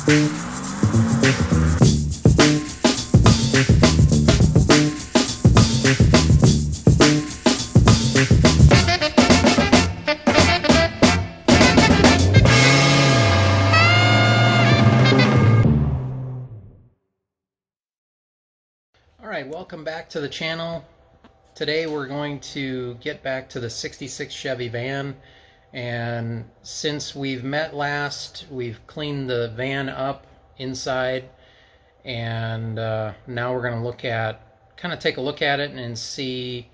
Alright, welcome back to the channel. Today we're going to get back to the 66 Chevy van, and since we've met last, we've cleaned the van up inside, and now we're going to look at, kind of take a look at it and see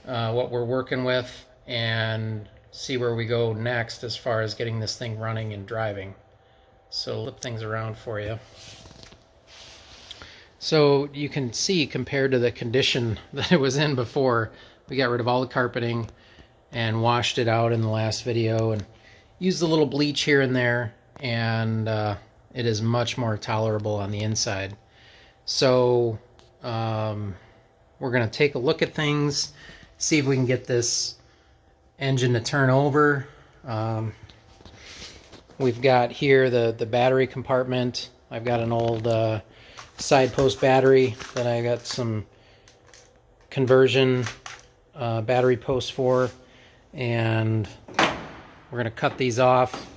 what we're working with and see where we go next as far as getting this thing running and driving. So flip things around for you. So you can see, compared to the condition that it was in before, we got rid of all the carpeting and washed it out in the last video and used a little bleach here and there, and it is much more tolerable on the inside. So we're going to take a look at things, see if we can get this engine to turn over. We've got here the battery compartment. I've got an old side post battery that I got some conversion battery posts for, and we're going to cut these off,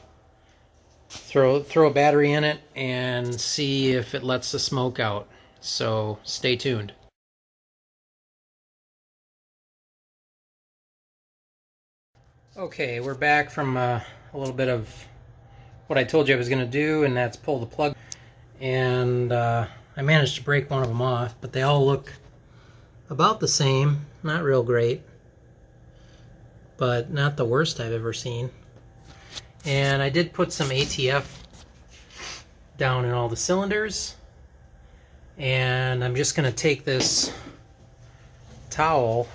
throw a battery in it, and see if it lets the smoke out. So stay tuned. Okay, we're back from a little bit of what I told you I was going to do, and that's pull the plug. And I managed to break one of them off, but they all look about the same. Not real great, but not the worst I've ever seen. And I did put some ATF down in all the cylinders, and I'm just going to take this towel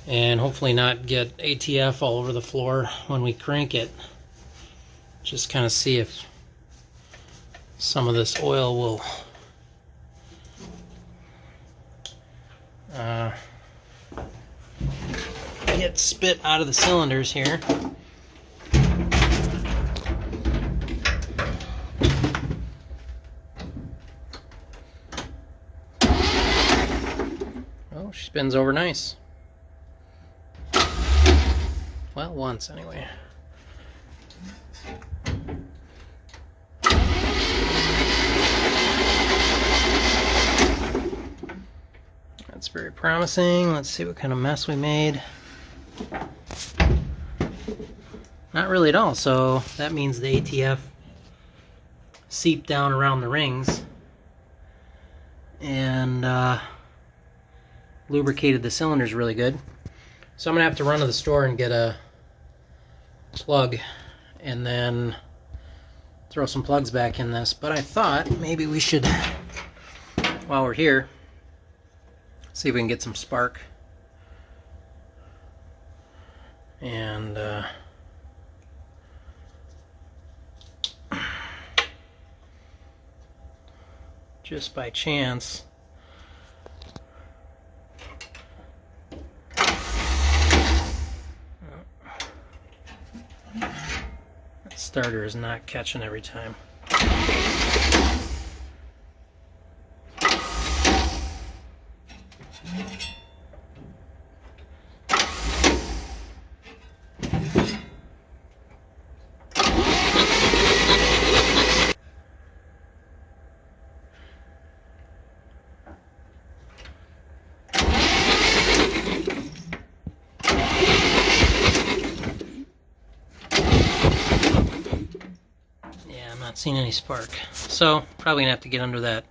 and hopefully not get ATF all over the floor when we crank it. Just kind of see if some of this oil will get spit out of the cylinders here. Oh, she spins over nice. Well, once anyway. That's very promising. Let's see what kind of mess we made. Not really at all, so that means the ATF seeped down around the rings and lubricated the cylinders really good. So I'm going to have to run to the store and get a plug and then throw some plugs back in this. But I thought maybe we should, while we're here, see if we can get some spark. And just by chance, that starter is not catching every time. Not seeing any spark, so probably gonna have to get under that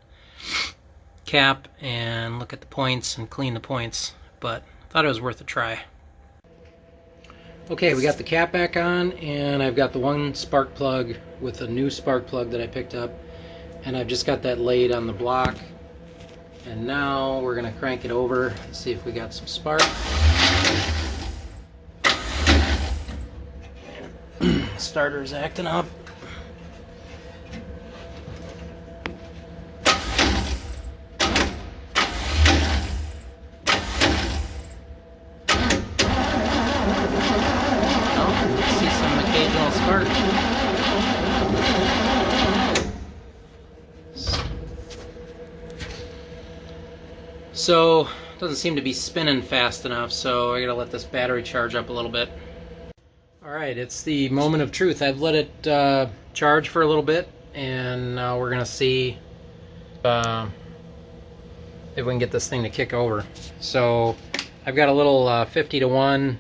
cap and look at the points and clean the points, but I thought it was worth a try. Okay, we got the cap back on, and I've got the one spark plug with a new spark plug that I picked up, and I've just got that laid on the block, and now we're gonna crank it over and see if we got some spark. Starter's acting up. Spark. So it doesn't seem to be spinning fast enough, so I gotta let this battery charge up a little bit. Alright, it's the moment of truth. I've let it charge for a little bit, and now we're gonna see if we can get this thing to kick over. So I've got a little 50-to-1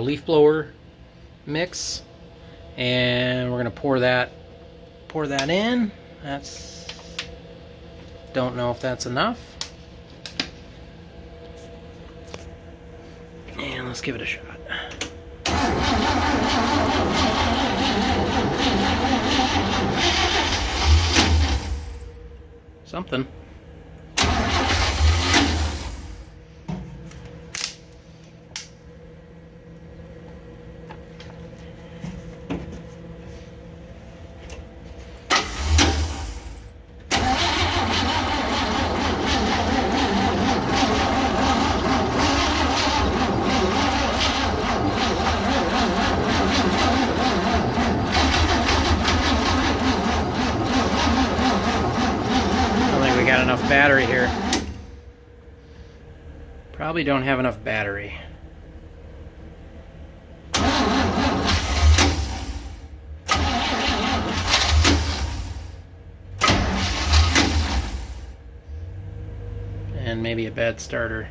leaf blower mix, and we're gonna pour that in. Don't know if that's enough. And let's give it a shot. Something. Got enough battery here. Probably don't have enough battery. And maybe a bad starter.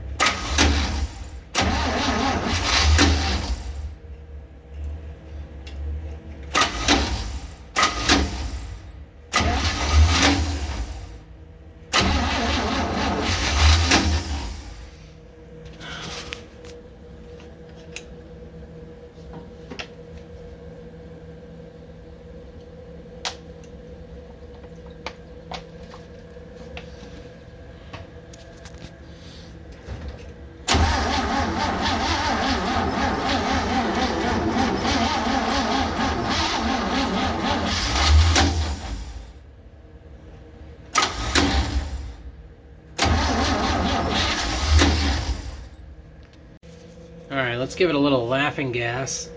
Alright, let's give it a little laughing gas.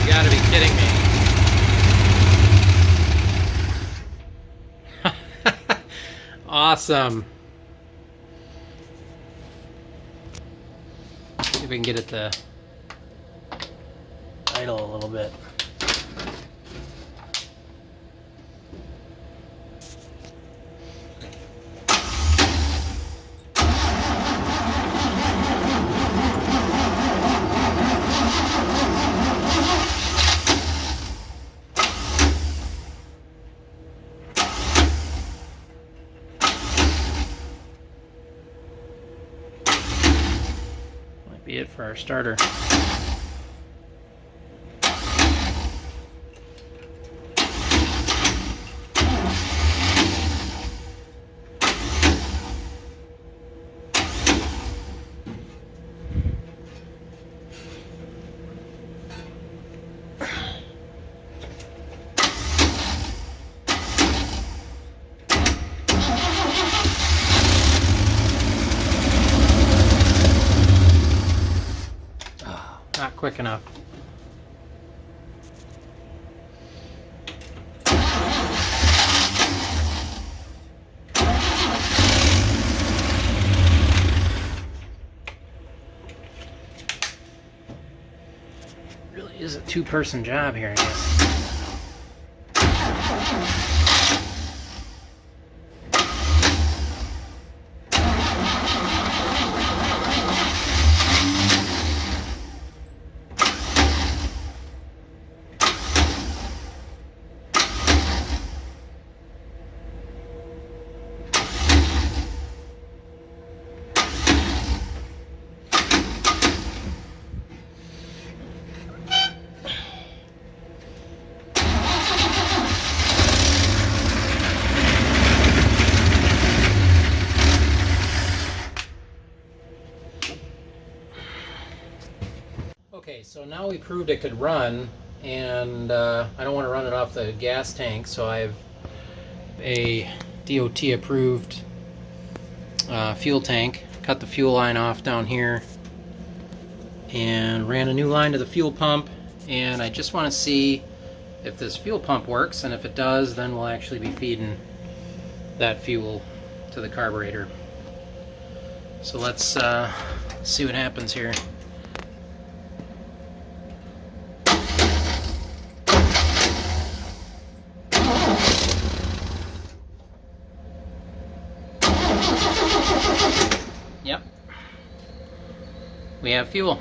Got to be kidding me. Awesome. See if we can get it to idle a little bit. Be it for our starter. Not quick enough. Really is a two-person job here, I guess. So now we proved it could run, and I don't want to run it off the gas tank, so I have a DOT approved fuel tank. Cut the fuel line off down here and ran a new line to the fuel pump, and I just want to see if this fuel pump works, and if it does, then we'll actually be feeding that fuel to the carburetor. So let's see what happens here. Yep, we have fuel.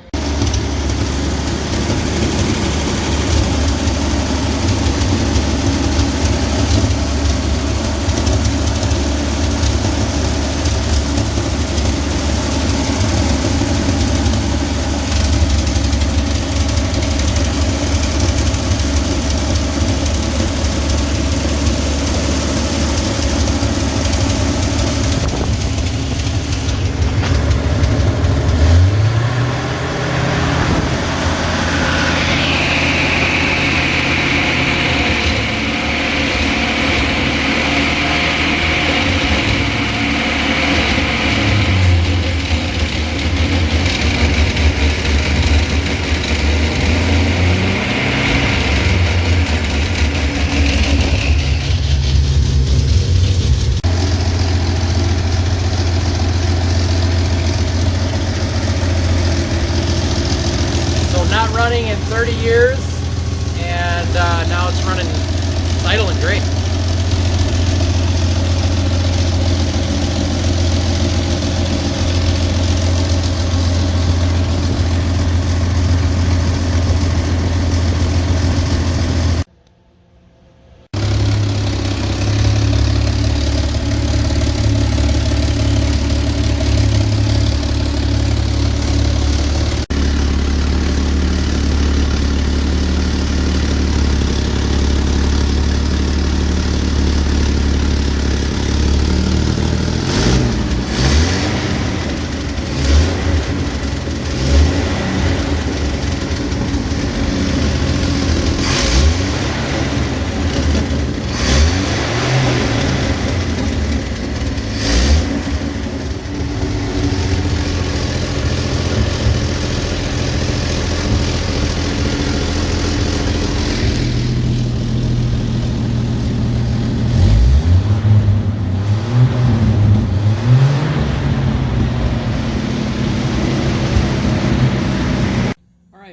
Not running in 30 years, and now it's running idle and great.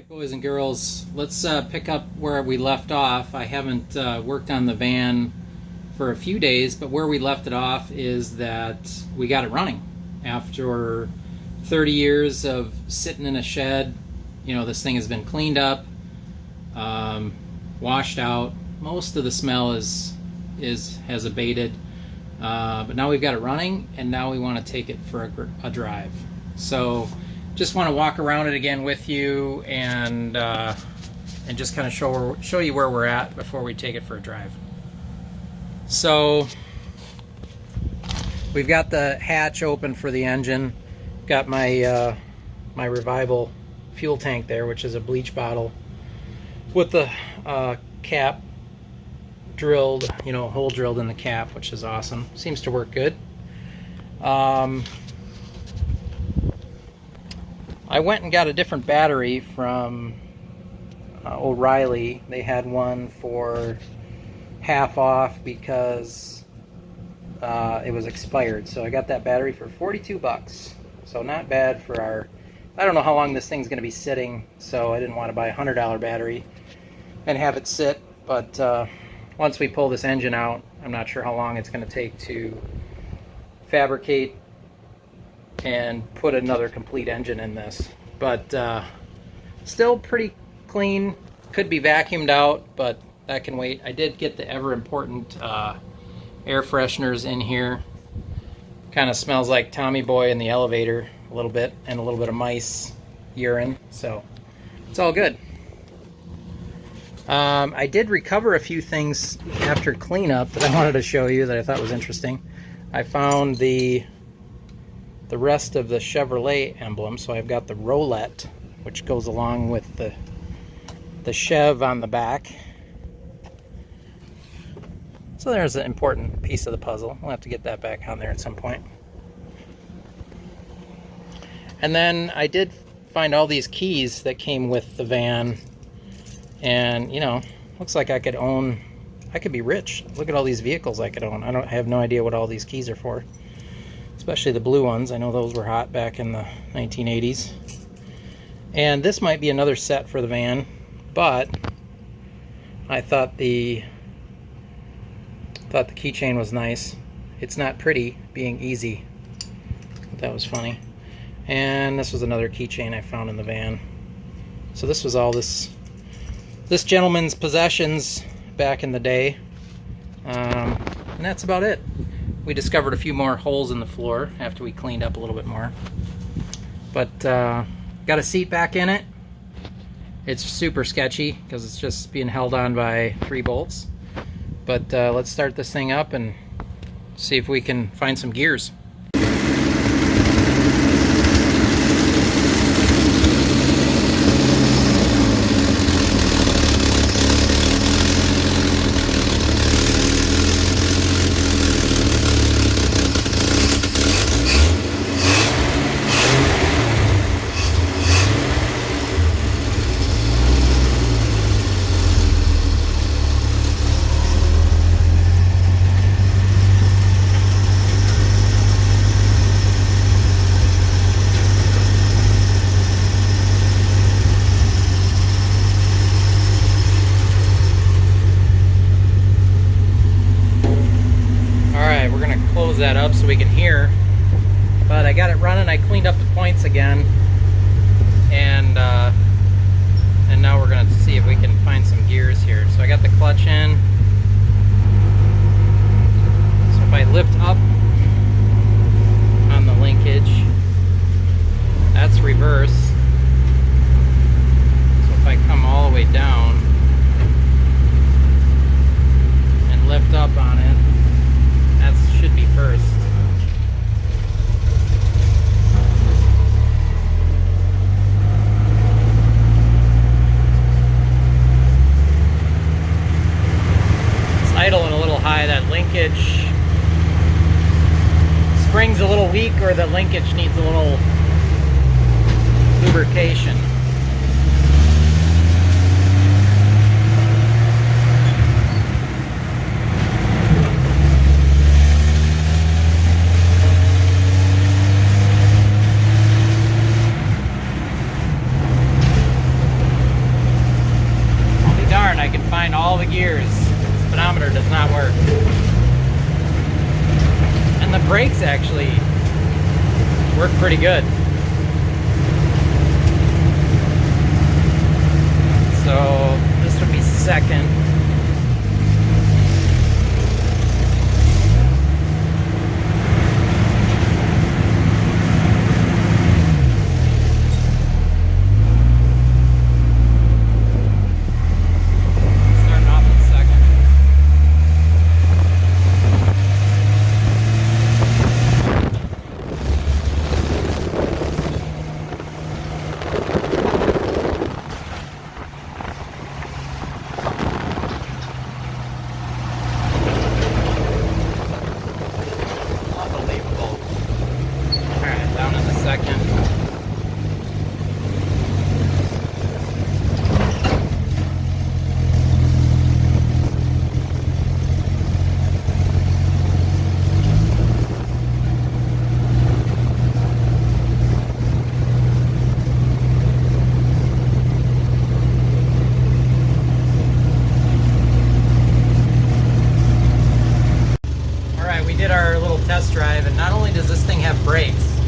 Boys and girls, let's pick up where we left off. I haven't worked on the van for a few days, but where we left it off is that we got it running after 30 years of sitting in a shed. You know, this thing has been cleaned up, washed out. Most of the smell has abated, but now we've got it running, and now we want to take it for a drive. So just want to walk around it again with you, and just kind of show you where we're at before we take it for a drive. So we've got the hatch open for the engine. Got my my Revival fuel tank there, which is a bleach bottle with the cap drilled, you know, hole drilled in the cap, which is awesome. Seems to work good. I went and got a different battery from O'Reilly. They had one for half off because it was expired. So I got that battery for 42 bucks. So not bad for our, I don't know how long this thing's going to be sitting, so I didn't want to buy a $100 battery and have it sit. But once we pull this engine out, I'm not sure how long it's going to take to fabricate and put another complete engine in this. But still pretty clean. Could be vacuumed out, but that can wait. I did get the ever important air fresheners in here. Kind of smells like Tommy Boy in the elevator a little bit, and a little bit of mice urine, so it's all good. I did recover a few things after cleanup that I wanted to show you that I thought was interesting. I found the rest of the Chevrolet emblem. So I've got the Roulette which goes along with the Chev on the back. So there's an important piece of the puzzle. We'll have to get that back on there at some point. And then I did find all these keys that came with the van, and you know, looks like I could be rich. Look at all these vehicles I could own. I have no idea what all these keys are for, especially the blue ones. I know those were hot back in the 1980s. And this might be another set for the van, but I thought the keychain was nice. It's not pretty, being easy. That was funny. And this was another keychain I found in the van. So this was all this gentleman's possessions back in the day. And that's about it. We discovered a few more holes in the floor after we cleaned up a little bit more. But got a seat back in it. It's super sketchy because it's just being held on by 3 bolts. But let's start this thing up and see if we can find some gears. Close that up so we can hear, but I got it running. I cleaned up the points again, and now we're gonna see if we can find some gears here. So I got the clutch in, so if I lift up on the linkage, that's reverse. So if I come all the way down and lift up on it, that should be first. It's idling a little high. That linkage spring's a little weak, or the linkage needs a little lubrication. I can find all the gears. The speedometer does not work. And the brakes actually work pretty good. So this would be second. Test drive, and not only does this thing have brakes,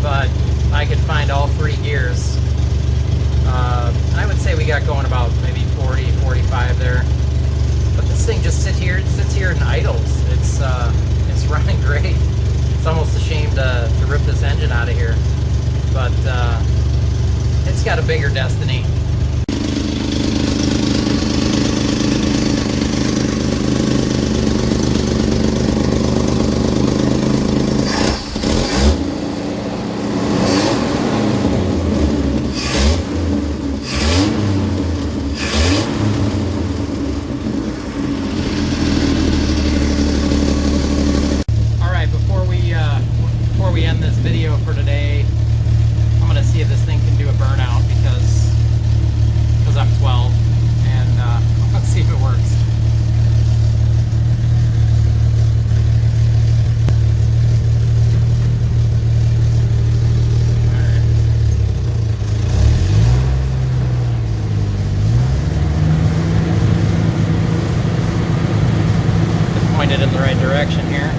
but I could find all 3 gears. I would say we got going about maybe 40, 45 there. But this thing just sits here and idles. It's running great. It's almost a shame to rip this engine out of here, but it's got a bigger destiny. this video for today. I'm gonna see if this thing can do a burnout because I'm 12, and let's see if it works. Pointed in the right direction here.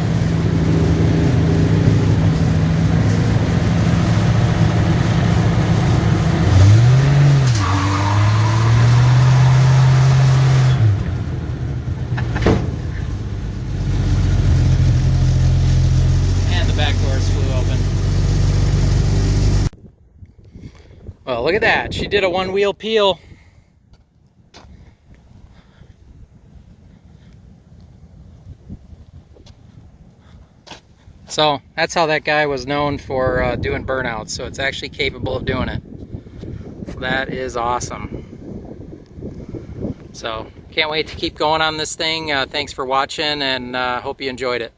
And the back doors flew open. Well, look at that. She did a one-wheel peel. So that's how that guy was known for doing burnouts. So it's actually capable of doing it. So that is awesome. So can't wait to keep going on this thing. Thanks for watching, and hope you enjoyed it.